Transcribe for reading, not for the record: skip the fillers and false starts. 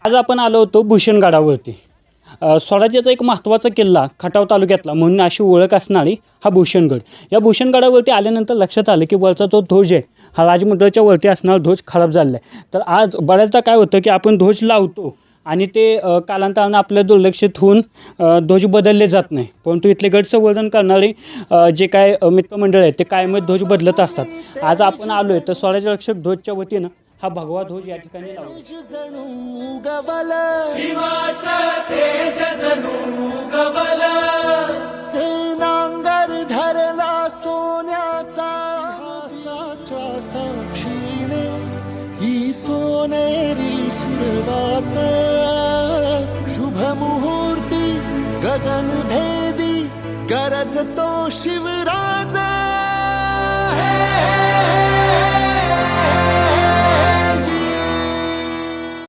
आज आपण आलो होतो भूषणगडावरती. स्वराज्याचा एक महत्त्वाचा किल्ला खटाव तालुक्यातला म्हणून अशी ओळख असणारी हा भूषणगड. या भूषणगडावरती आल्यानंतर लक्षात आलं की वरचा तो ध्वज आहे हा राजमुद्राच्या वरती असणारा ध्वज खराब झालेला आहे. तर आज बऱ्याचदा काय होतं की आपण ध्वज लावतो आणि ते कालांतरानं आपल्या दुर्लक्षित होऊन ध्वज बदलले जात नाही. परंतु इथले गड संवर्धन करणारे जे काय मित्रमंडळ आहेत ते कायमच ध्वज बदलत असतात. आज आपण आलो आहे तर स्वराज्य रक्षक ध्वजच्या वतीनं हा भगवा ध्वज या ठिकाणी लावला. नांगर धरला सोन्याचा साक्षीने ही सोनेरी सुरवात शुभ मुहूर्ती गगन भेदी गरज तो शिवराज